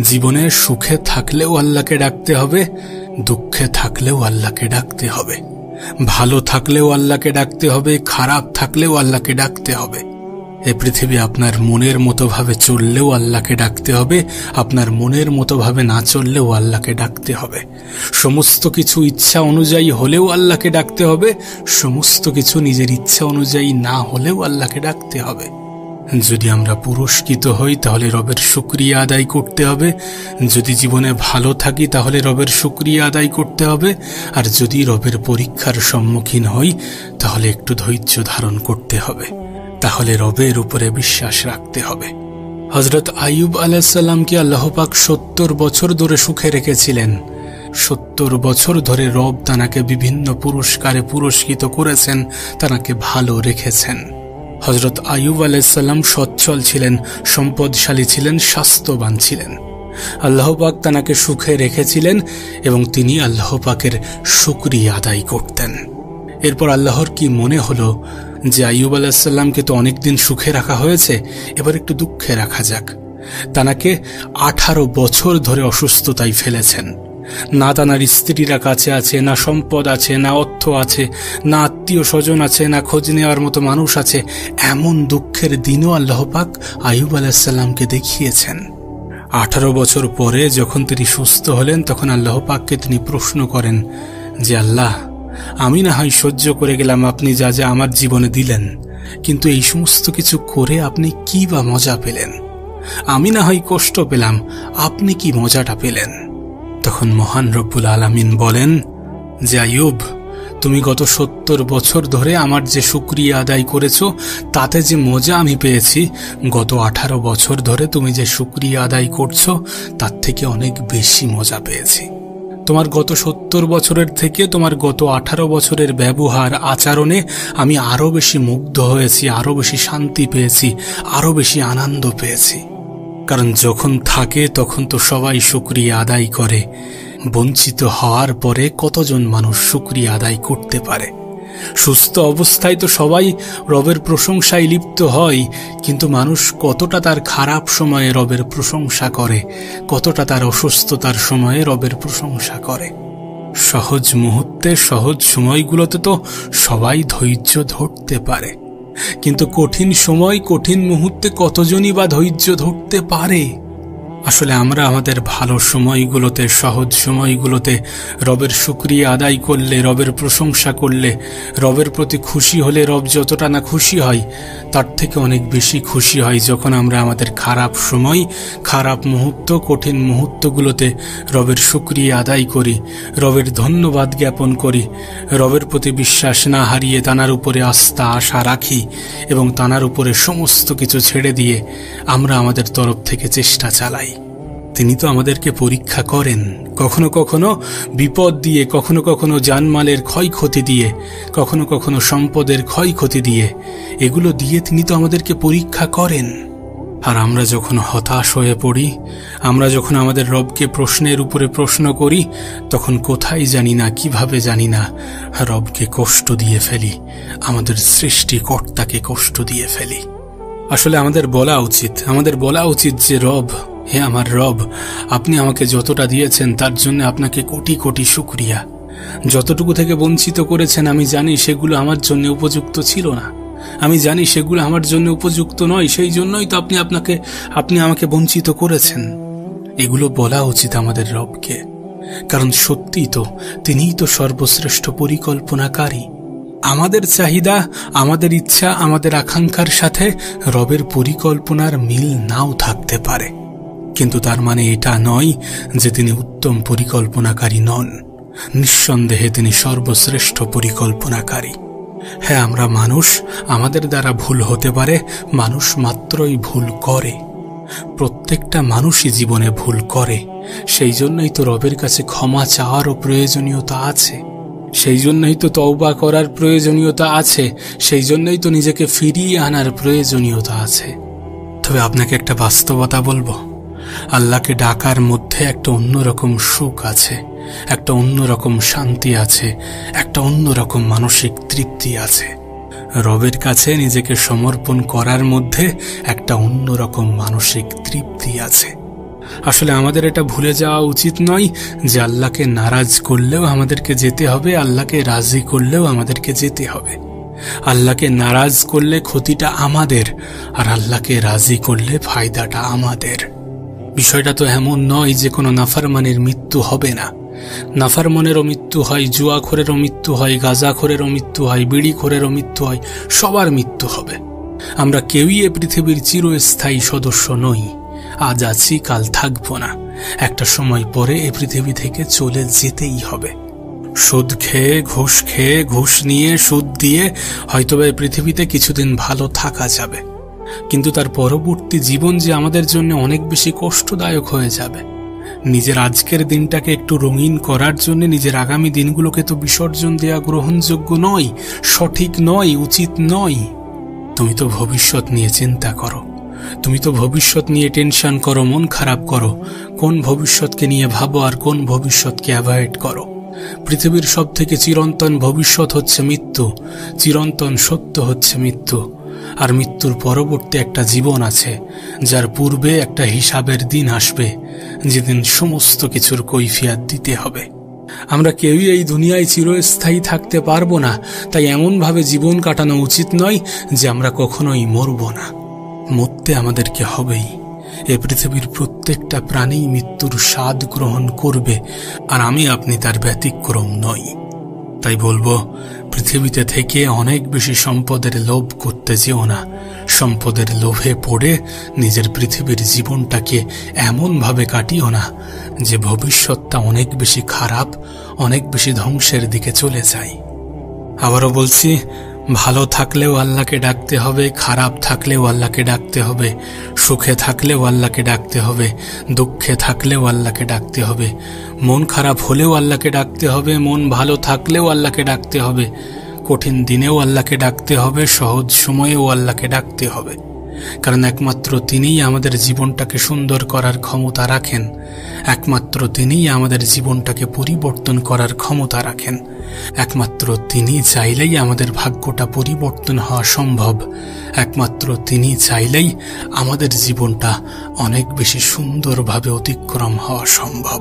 জীবনে সুখে থাকলেও আল্লাহকে ডাকতে হবে, দুঃখে থাকলেও আল্লাহকে ডাকতে হবে, ভালো থাকলেও আল্লাহকে ডাকতে হবে, খারাপ থাকলেও আল্লাহকে ডাকতে হবে। এ পৃথিবী আপনার মনের মতো ভাবে চললেও আল্লাহকে ডাকতে হবে, আপনার মনের মতো ভাবে না চললেও আল্লাহকে ডাকতে হবে। সমস্ত কিছু ইচ্ছা অনুযায়ী হলেও আল্লাহকে ডাকতে হবে, সমস্ত কিছু নিজের ইচ্ছা অনুযায়ী না হলেও আল্লাহকে ডাকতে হবে। যদি আমরা পুরস্কৃত হই তাহলে রবের শুকরিয়া আদায় করতে হবে, যদি জীবনে ভালো থাকি তাহলে রবের শুকরিয়া আদায় করতে হবে, আর যদি রবের পরীক্ষার সম্মুখীন হই তাহলে একটু ধৈর্য ধারণ করতে হবে, তাহলে রবের উপরে বিশ্বাস রাখতে হবে। হযরত আইয়ুব আলাইহিস সালামকে আল্লাহ পাক ৭০ বছর ধরে সুখে রেখেছিলেন। ৭০ বছর ধরে রব তানাকে বিভিন্ন পুরস্কারে পুরস্কৃত করেছেন, তানাকে ভালো রেখেছেন। হযরত আইয়ুব আলাইহিস সালাম সচ্ছল ছিলেন, সম্পদশালী ছিলেন, স্বাস্থ্যবান ছিলেন। আল্লাহ পাক তানাকে সুখে রেখেছিলেন এবং তিনি আল্লাহ পাকের শুকরিয়া আদায় করতেন। এরপর আল্লাহর কি মনে হলো যে আইয়ুব আলাইহিস সালামকে তো অনেকদিন সুখে রাখা হয়েছে, এবার একটু দুঃখে রাখা যাক। তানাকে 18 বছর ধরে অসুস্থতায় ফেলেছেন। না তানার স্ত্রীরা কাছে আছে, না সম্পদ আছে, না অর্থ আছে, না আত্মীয় স্বজন আছে, না খোঁজ নেওয়ার মতো মানুষ আছে। এমন দুঃখের দিনও আল্লাহ পাক আইয়ুব আলাইহিস সালামকে দেখিয়েছেন। 18 বছর পরে যখন তিনি সুস্থ হলেন তখন আল্লাহ পাককে তিনি প্রশ্ন করেন যে আল্লাহ, আমি না হয় সহ্য করে গেলাম আপনি যা যা আমার জীবনে দিলেন, কিন্তু এই সমস্ত কিছু করে আপনি কি বা মজা পেলেন? আমি না হয় কষ্ট পেলাম, আপনি কি মজাটা পেলেন? তখন মহান রব্বুল আলামিন বলেন যে আইয়ুব, তুমি গত ৭০ বছর ধরে আমার যে শুকরিয়া আদায় করেছো তাতে যে মজা আমি পেয়েছি, গত 18 বছর ধরে তুমি যে শুকরিয়া আদায় করছো তার থেকে অনেক বেশি মজা পেয়েছি। তোমার গত ৭০ বছরের থেকে তোমার গত 18 বছরের ব্যবহার আচরণে আমি আরো বেশি মুগ্ধ হয়েছি, আরো বেশি শান্তি পেয়েছি, আরো বেশি আনন্দ পেয়েছি। কারণ যখন থাকে তখন তো সবাই শুকরিয়া আদায় করে, বঞ্চিত হওয়ার পরে কতজন মানুষ শুকরিয়া আদায় করতে পারে? সুস্থ অবস্থায় তো সবাই রবের প্রশংসায় লিপ্ত হয়, কিন্তু মানুষ কতটা তার খারাপ সময়ে রবের প্রশংসা করে, কতটা তার অসুস্থতার সময়ে রবের প্রশংসা করে। সহজ মুহূর্তে, সহজ সময়গুলোতে তো সবাই ধৈর্য ধরতে পারে, কিন্তু কঠিন সময়, কঠিন মুহূর্তে কতজনই বা ধৈর্য ধরতে পারে? আসলে আমরা আমাদের ভালো সময়গুলোতে, সহজ সময়গুলোতে রবের শুকরিয়া আদায় করলে, রবের প্রশংসা করলে, রবের প্রতি খুশি হলে রব যতটা না খুশি হয় তার থেকে অনেক বেশি খুশি হয় যখন আমরা আমাদের খারাপ সময়, খারাপ মুহূর্ত, কঠিন মুহূর্তগুলোতে রবের শুকরিয়া আদায় করি, রবের ধন্যবাদ জ্ঞাপন করি, রবের প্রতি বিশ্বাস না হারিয়ে তানার উপরে আস্থা, আশা রাখি এবং তানার উপরে সমস্ত কিছু ছেড়ে দিয়ে আমরা আমাদের তরফ থেকে চেষ্টা চালাই। তিনি তো আমাদেরকে পরীক্ষা করেন, কখনো কখনো বিপদ দিয়ে, কখনো কখনো জানমালের ক্ষয়ক্ষতি দিয়ে, কখনো কখনো সম্পদের ক্ষয়ক্ষতি দিয়ে, এগুলো দিয়ে তিনি তো আমাদেরকে পরীক্ষা করেন। আর আমরা যখন হতাশ হয়ে পড়ি, আমরা যখন আমাদের রবকে প্রশ্নের উপরে প্রশ্ন করি, তখন কোথায় জানি না, কিভাবে জানি না রবকে কষ্ট দিয়ে ফেলি, আমাদের সৃষ্টিকর্তাকে কষ্ট দিয়ে ফেলি। আসলে আমাদের বলা উচিত যে রব, হে আমার রব, আপনি আমাকে যতটা দিয়েছেন তার জন্য আপনাকে কোটি কোটি শুকরিয়া। যতটুকু থেকে বঞ্চিত করেছেন আমি জানি সেগুলো আমার জন্য উপযুক্ত ছিল না, আমি জানি সেগুলো আমার জন্য উপযুক্ত নয়, সেই জন্যই তো আপনি আমাকে বঞ্চিত করেছেন। এগুলো বলা উচিত আমাদের রবকে, কারণ সত্যি তো তিনিই তো সর্বশ্রেষ্ঠ পরিকল্পনাকারী। আমাদের চাহিদা, আমাদের ইচ্ছা, আমাদের আকাঙ্ক্ষার সাথে রবের পরিকল্পনার মিল নাও থাকতে পারে, কিন্তু তার মানে এটা নয় যে তিনি উত্তম পরিকল্পনাকারী নন। নিঃসন্দেহে তিনি সর্বশ্রেষ্ঠ পরিকল্পনাকারী। হ্যাঁ, আমরা মানুষ, আমাদের দ্বারা ভুল হতে পারে, মানুষ মাত্রই ভুল করে, প্রত্যেকটা মানুষই জীবনে ভুল করে। সেই জন্যই তো রবের কাছে ক্ষমা চাওয়ারও প্রয়োজনীয়তা আছে, সেই জন্যই তো তওবা করার প্রয়োজনীয়তা আছে, সেই জন্যই তো নিজেকে ফিরিয়ে আনার প্রয়োজনীয়তা আছে। তবে আপনাকে একটা বাস্তবতা বলবো, আল্লাহকে ডাকার মধ্যে একটা অন্যরকম সুখ আছে, একটা অন্যরকম শান্তি আছে, একটা অন্যরকম মানসিক তৃপ্তি আছে। রবের কাছে নিজেকে সমর্পণ করার মধ্যে একটা অন্যরকম মানসিক তৃপ্তি আছে। আসলে আমাদের এটা ভুলে যাওয়া উচিত নয় যে আল্লাহকে নারাজ করলেও আমাদেরকে যেতে হবে, আল্লাহকে রাজি করলেও আমাদেরকে যেতে হবে। আল্লাহকে নারাজ করলে ক্ষতিটা আমাদের, আর আল্লাহকে রাজি করলে ফায়দাটা আমাদের। বিষয়টা তো এমন নয় যে কোনো নাফরমানের মৃত্যু হবে না। নাফরমানেরও মৃত্যু হয়, জুয়াখোরেরও মৃত্যু হয়, গাঁজাখোরেরও মৃত্যু হয়, বিড়িখোরেরও মৃত্যু হয়, সবার মৃত্যু হবে। আমরা কেউই এ পৃথিবীর চিরস্থায়ী সদস্য নই। আজ আছি, কাল থাকবো না। একটা সময় পরে এ পৃথিবী থেকে চলে যেতেই হবে। সুদ খেয়ে, ঘুষ নিয়ে, সুদ দিয়ে হয়তোবা এই পৃথিবীতে কিছুদিন ভালো থাকা যাবে, কিন্তু তার পরবর্তী জীবন যে আমাদের জন্য অনেক বেশি কষ্টদায়ক হয়ে যাবে। নিজের আজকের দিনটাকে একটু রঙিন করার জন্য নিজের আগামী দিনগুলোকে তো বিসর্জন দেওয়া গ্রহণযোগ্য নয়, সঠিক নয়, উচিত নয়। তুমি তো ভবিষ্যৎ নিয়ে চিন্তা করো, তুমি তো ভবিষ্যৎ নিয়ে টেনশন করো, মন খারাপ করো। কোন ভবিষ্যৎকে নিয়ে ভাবো আর কোন ভবিষ্যৎকে অ্যাভয়েড করো। পৃথিবীর সব থেকে চিরন্তন ভবিষ্যৎ হচ্ছে মৃত্যু, চিরন্তন সত্য হচ্ছে মৃত্যু। আর মৃত্যুর পরবর্তী একটা জীবন আছে, যার পূর্বে একটা হিসাবের দিন আসবে, যেদিন সমস্ত কিছুর কৈফিয়ত দিতে হবে। আমরা কেউই এই দুনিয়ায় চিরস্থায়ী থাকতে পারবো না, তাই এমনভাবে জীবন কাটানো উচিত নয় যে আমরা কখনোই মরব না। মরতে আমাদেরকে হবেই। এ পৃথিবীর প্রত্যেকটা প্রাণী মৃত্যুর স্বাদ গ্রহণ করবে, আর আমি আপনি তার ব্যতিক্রম নই। তাই বলবো, পৃথিবীতে থেকে অনেক বেশি সম্পদের লোভ করতে যেও না। সম্পদের লোভে পড়ে নিজের পৃথিবীর জীবনটাকে এমনভাবে কাটিও না যে ভবিষ্যৎটা অনেক বেশি খারাপ, অনেক বেশি ধ্বংসের দিকে চলে যায়। আবারও বলছি, ভালো থাকলেও আল্লাহকে ডাকতে হবে, খারাপ থাকলেও আল্লাহকে ডাকতে হবে, সুখে থাকলেও আল্লাহকে ডাকতে হবে, দুঃখে থাকলেও আল্লাহকে ডাকতে হবে, মন খারাপ হলেও আল্লাহকে ডাকতে হবে, মন ভালো থাকলেও আল্লাহকে ডাকতে হবে, কঠিন দিনেও আল্লাহকে ডাকতে হবে, সহজ সময়েও আল্লাহকে ডাকতে হবে। কারণ একমাত্র তিনিই আমাদের জীবনটাকে সুন্দর করার ক্ষমতা রাখেন, একমাত্র তিনিই আমাদের জীবনটাকে পরিবর্তন করার ক্ষমতা রাখেন। একমাত্র তিনি চাইলেই আমাদের ভাগ্যটা পরিবর্তন হওয়া সম্ভব। একমাত্র তিনি চাইলেই আমাদের জীবনটা অনেক বেশি সুন্দরভাবে অতিক্রম হওয়া সম্ভব।